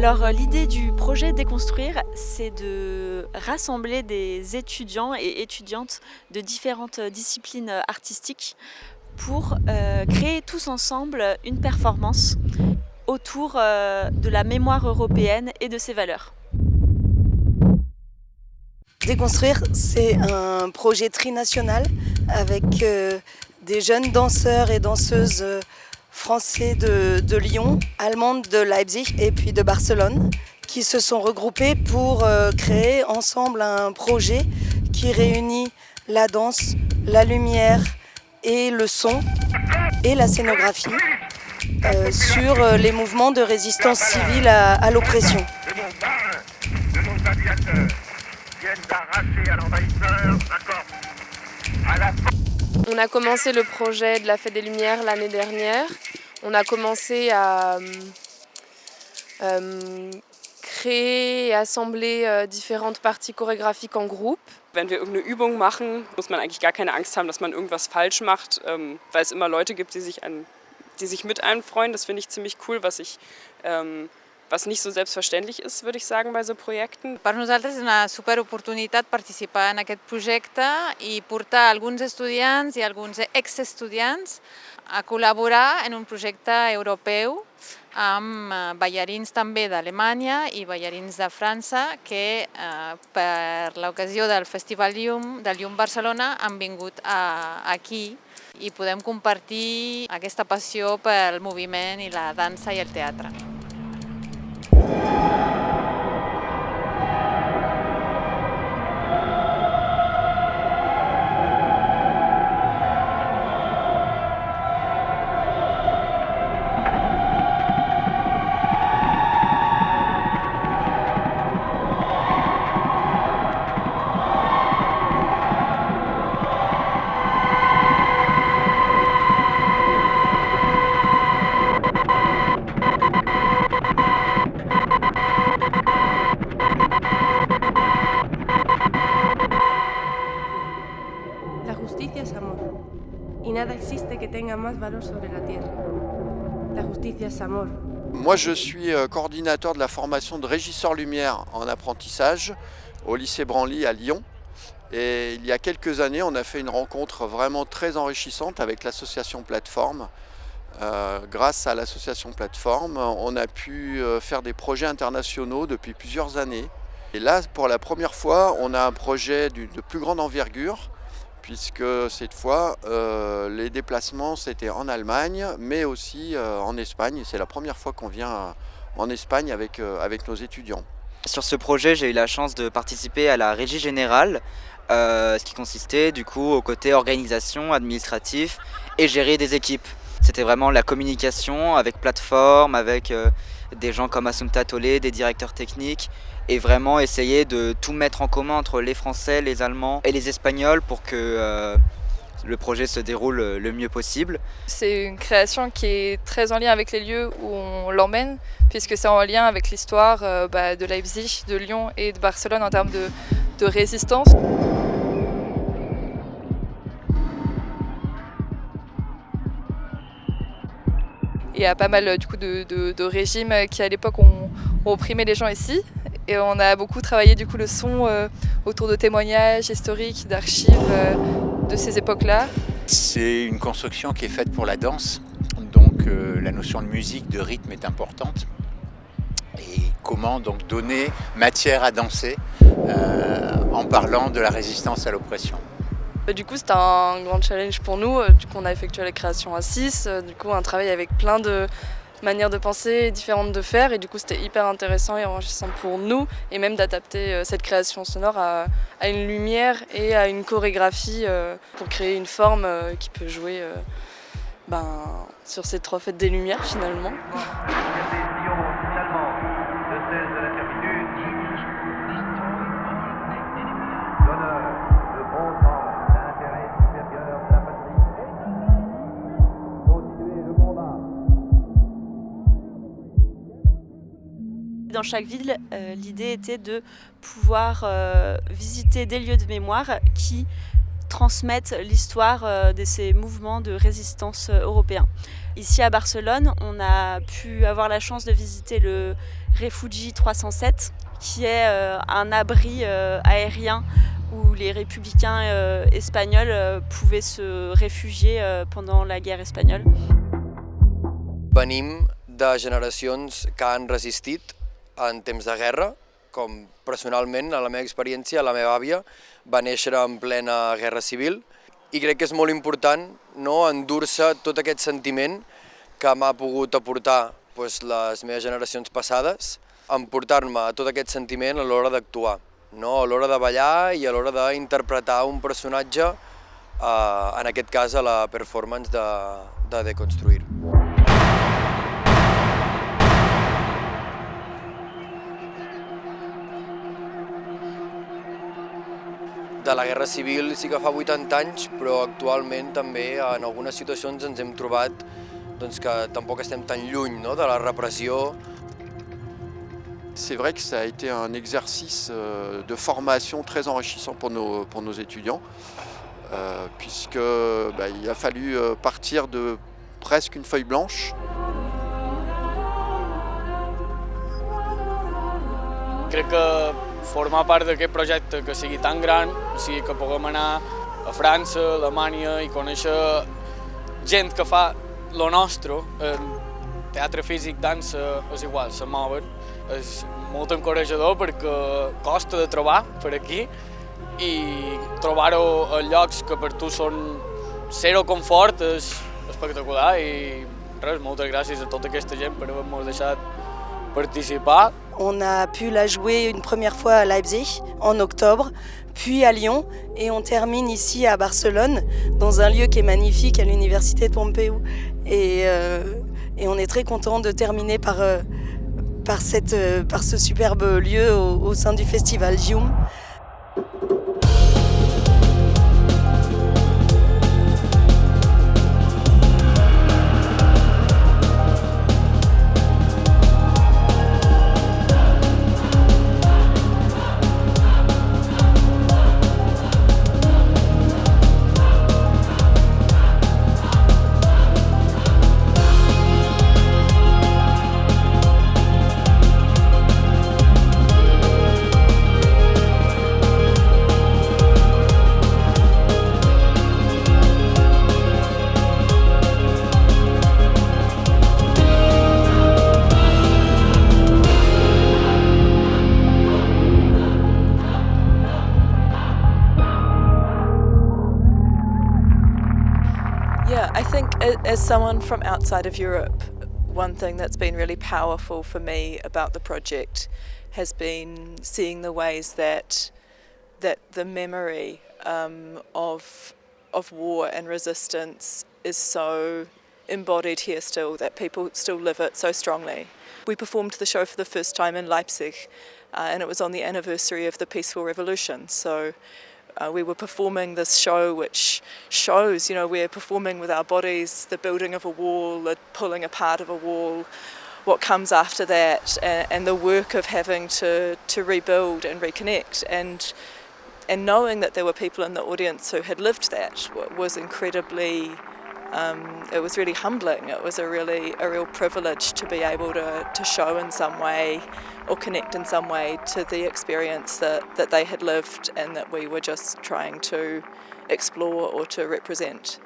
Alors l'idée du projet Déconstruire, c'est de rassembler des étudiants et étudiantes de différentes disciplines artistiques pour créer tous ensemble une performance autour de la mémoire européenne et de ses valeurs. Déconstruire, c'est un projet trinational avec des jeunes danseurs et danseuses français de Lyon, allemandes de Leipzig et puis de Barcelone, qui se sont regroupés pour créer ensemble un projet qui réunit la danse, la lumière et le son et la scénographie sur les mouvements de résistance civile à l'oppression. On a commencé le projet de la Fête des Lumières l'année dernière. On a commencé à créer et assembler différentes parties chorégraphiques en groupe. Wenn wir irgendeine Übung machen, muss man eigentlich gar keine Angst haben, dass man irgendwas falsch macht, weil es immer Leute gibt, die sich mit einem freuen. Das finde ich ziemlich cool, was nicht so selbstverständlich ist, würde ich sagen, bei so Projekten. Per nosaltres és una superoportunitat participar en aquest projecte i portar alguns estudiants i alguns exestudiants a col·laborar en un projecte europeu amb ballarins també d'Alemanya i ballarins de França que per l'ocasió del Festival del Llum Barcelona han vingut aquí i podem compartir aquesta passió pel moviment i la dansa i el teatre. La justicia es amor, y nada existe que tenga más valor sobre la tierra. La justicia es amor. Moi, je suis coordinateur de la formation de régisseur lumière en apprentissage au lycée Branly à Lyon. Et il y a quelques années, on a fait une rencontre vraiment très enrichissante avec l'association Plateforme. Grâce à l'association Plateforme, on a pu faire des projets internationaux depuis plusieurs années. Et là, pour la première fois, on a un projet de plus grande envergure, puisque cette fois, les déplacements, c'était en Allemagne, mais aussi en Espagne. C'est la première fois qu'on vient en Espagne avec nos étudiants. Sur ce projet, j'ai eu la chance de participer à la régie générale, ce qui consistait du coup au côté organisation, administratif et gérer des équipes. C'était vraiment la communication avec Plateforme, avec des gens comme Assumpta Tollé, des directeurs techniques, et vraiment essayer de tout mettre en commun entre les Français, les Allemands et les Espagnols pour que le projet se déroule le mieux possible. C'est une création qui est très en lien avec les lieux où on l'emmène, puisque c'est en lien avec l'histoire de Leipzig, de Lyon et de Barcelone en termes de résistance. Il y a pas mal du coup, de régimes qui à l'époque ont opprimé les gens ici. Et on a beaucoup travaillé du coup, le son autour de témoignages historiques, d'archives de ces époques-là. C'est une construction qui est faite pour la danse, donc la notion de musique, de rythme est importante. Et comment donc donner matière à danser en parlant de la résistance à l'oppression. Du coup, c'était un grand challenge pour nous. Du coup, on a effectué la création à 6. Du coup, un travail avec plein de manières de penser différentes de faire. Et du coup, c'était hyper intéressant et enrichissant pour nous. Et même d'adapter cette création sonore à une lumière et à une chorégraphie pour créer une forme qui peut jouer sur ces 3 fêtes des Lumières finalement. Dans chaque ville, l'idée était de pouvoir visiter des lieux de mémoire qui transmettent l'histoire de ces mouvements de résistance européens. Ici à Barcelone, on a pu avoir la chance de visiter le Refugi 307, qui est un abri aérien où les républicains espagnols pouvaient se réfugier pendant la guerre espagnole. Venim de generacions que han resistit en temps de guerra, com personalment, a la meva experiència, la meva àvia va néixer en plena guerra civil i crec que és molt important endur-se tot aquest sentiment que m'ha pogut aportar les meves generacions passades, emportar-me tot aquest sentiment a l'hora d'actuar, a l'hora de ballar i a l'hora d'interpretar un personatge, en aquest cas a la performance de Deconstruir. De la Guerra Civil sí que fa 80 anys, però actualment també en algunes situacions ens hem trobat que tampoc estem tan lluny de la repressió. C'est vrai que ça a été un exercice de formation très enrichissant pour nos étudiants, puisqu'il a fallu partir de presque une feuille blanche. Crec que formar part d'aquest projecte que sigui tan gran, o sigui que puguem anar a França, a Alemanya i conèixer gent que fa lo nostre, teatre físic, dansa, és igual, se mouen. És molt encorajador perquè costa de trobar per aquí i trobar-ho a llocs que per tu són zero confort és espectacular i res, moltes gràcies a tota aquesta gent per haver-nos deixat participar. On a pu la jouer une première fois à Leipzig en octobre, puis à Lyon, et on termine ici à Barcelone, dans un lieu qui est magnifique, à l'université de Pompeu. Et on est très content de terminer par ce superbe lieu au sein du festival Gium. Yeah, I think as someone from outside of Europe, one thing that's been really powerful for me about the project has been seeing the ways that the memory of war and resistance is so embodied here still, that people still live it so strongly. We performed the show for the first time in Leipzig, and it was on the anniversary of the Peaceful Revolution. So we were performing this show which shows, we're performing with our bodies, the building of a wall, the pulling apart of a wall, what comes after that, and the work of having to rebuild and reconnect. And knowing that there were people in the audience who had lived that was incredibly, it was really humbling. It was a real privilege to be able to show in some way or connect in some way to the experience that they had lived and that we were just trying to explore or to represent.